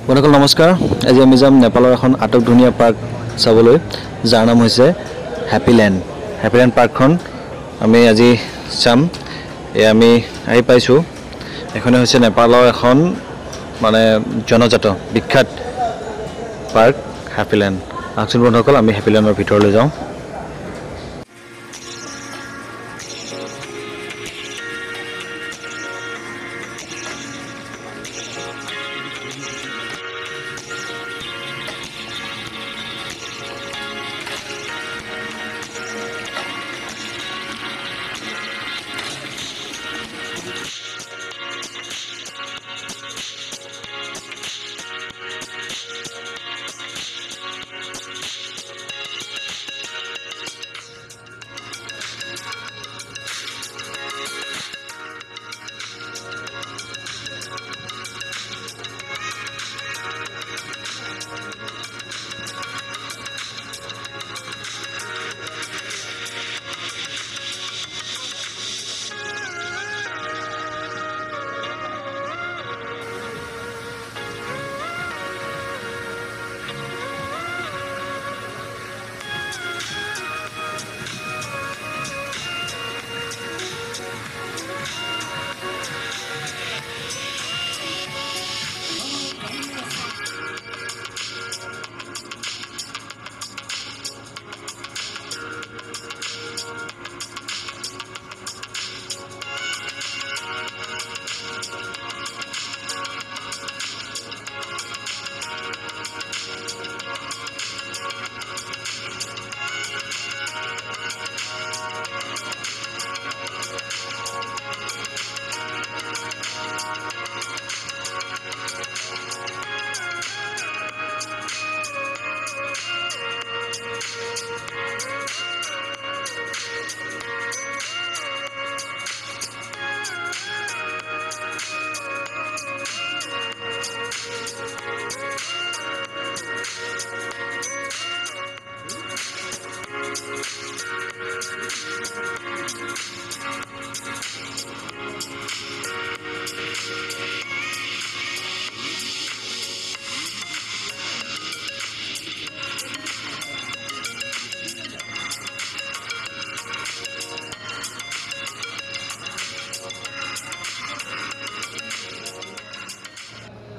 বন্ধুসকল নমস্কাৰ। আজি আমি যাম নেপালৰ এখন আটক ধুনীয়া পাৰ্ক চাবলৈ, যাৰ নাম হৈছে হেপিলেণ্ড পাৰ্কখন আমি আজি চাম। আমি আহি পাইছোঁ। এখনে হৈছে নেপালৰ এখন মানে জনজাত বিখ্যাত পাৰ্ক হেপিলেণ্ড। আহকচোন বন্ধুসকল আমি হেপিলেণ্ডৰ ভিতৰলৈ যাওঁ।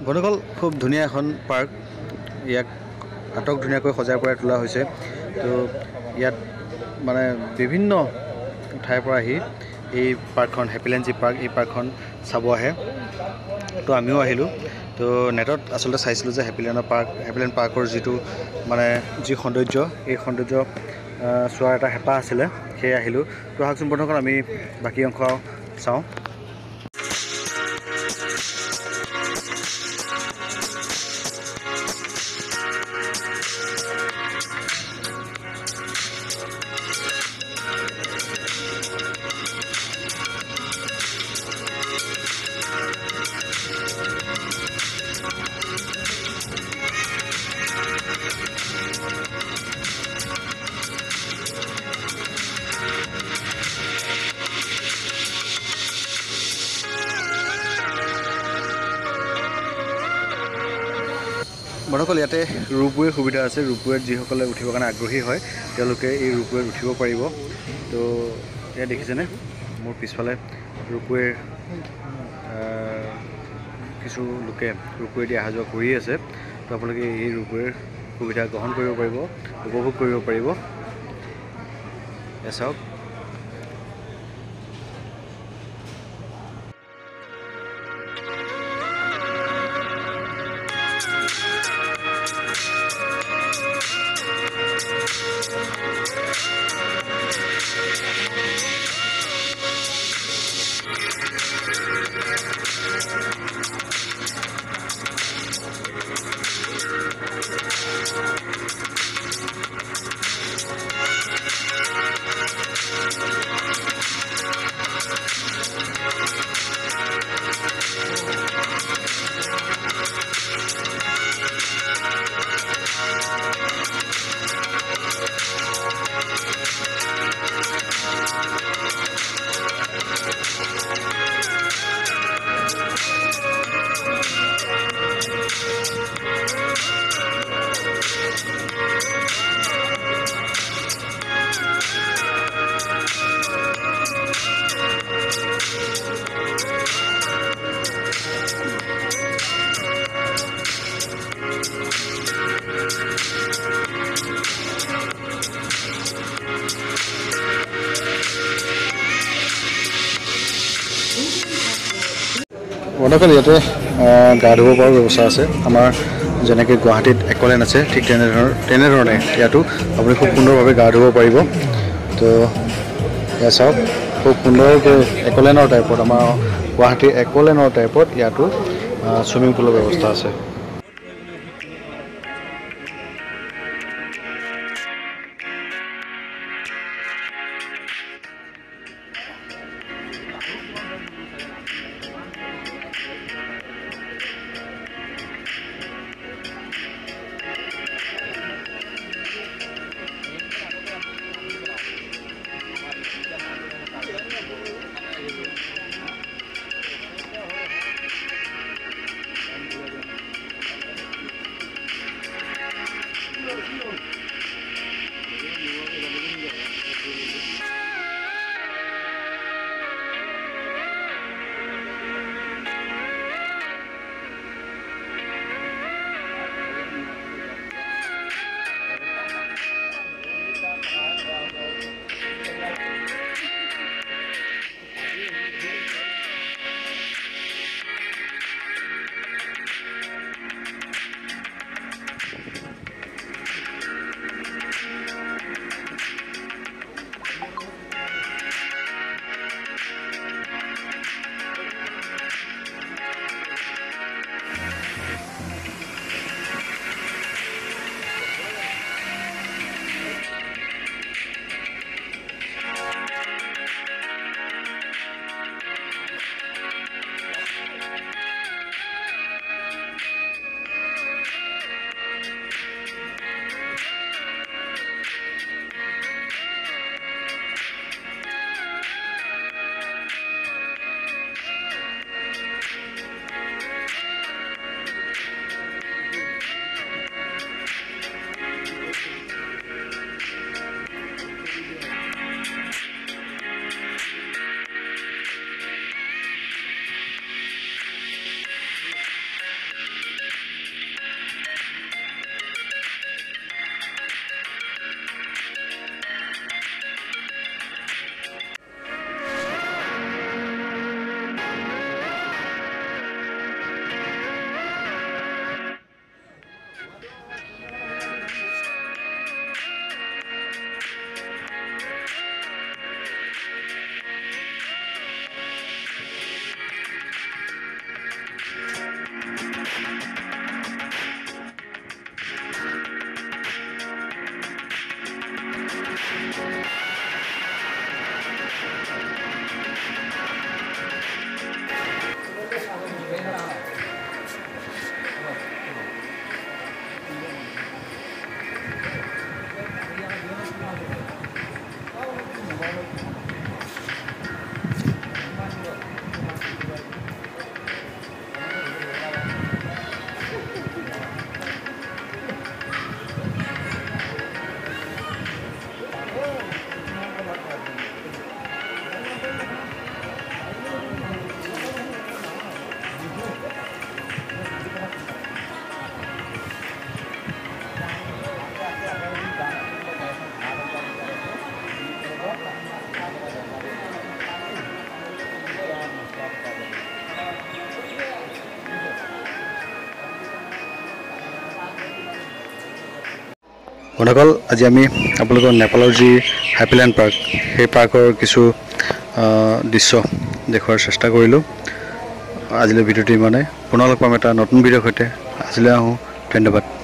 বন্ধুসকল খুব ধুনীয়া এখন পাৰ্ক। ইয়াক আটক ধুনীয়াকৈ সজাই পৰাই তোলা হৈছে। তো ইয়াত মানে বিভিন্ন ঠাইৰ পৰা আহি এই পাৰ্কখন হেপিলেণ্ড যি পাৰ্ক, এই পাৰ্কখন চাব আহে। তো আমিও আহিলোঁ। তো নেটত আচলতে চাইছিলোঁ যে হেপিলেণ্ড পাৰ্কৰ যিটো মানে যি সৌন্দৰ্য, এই সৌন্দৰ্য চোৱাৰ এটা হেঁপাহ আছিলে, সেয়ে আহিলোঁ। তো আহকচোন বন্ধুসকল আমি বাকী অংশ চাওঁ। বন্ধুসকল ইয়াতে ৰোপৱেৰ সুবিধা আছে। ৰোপৱেত যিসকলে উঠিবৰ কাৰণে আগ্ৰহী হয় তেওঁলোকে এই ৰোপৱেত উঠিব পাৰিব। তো এয়া দেখিছেনে, মোৰ পিছফালে ৰোপৱেৰ কিছু লোকে ৰোপৱেদি অহা যোৱা কৰি আছে। তো আপোনালোকে এই ৰোপৱেৰ সুবিধা গ্ৰহণ কৰিব পাৰিব, উপভোগ কৰিব পাৰিব। এয়া চাওক। বন্ধুসকল ইয়াতে গা ধুব পৰাৰ ব্যৱস্থা আছে আমাৰ যেনেকৈ গুৱাহাটীত একলেণ্ড আছে ঠিক তেনেধৰণে ইয়াতো আপুনি খুব সুন্দৰভাৱে গা ধুব পাৰিব তো এয়া চাওক খুব সুন্দৰকৈ একলেণ্ডৰ টাইপত আমাৰ গুৱাহাটীৰ একলেণ্ডৰ টাইপত ইয়াতো ছুইমিং পুলৰ ব্যৱস্থা আছে বন্ধুসকল আজি আমি আপোনালোকৰ নেপালৰ যি হেপিলেণ্ড পাৰ্ক সেই পাৰ্কৰ কিছু দৃশ্য দেখুৱাৰ চেষ্টা কৰিলোঁ আজিলৈ ভিডিঅ'টো ইমানে পুনৰ লগ পাম এটা নতুন ভিডিঅ'ৰ সৈতে আজিলৈ আহোঁ ধন্যবাদ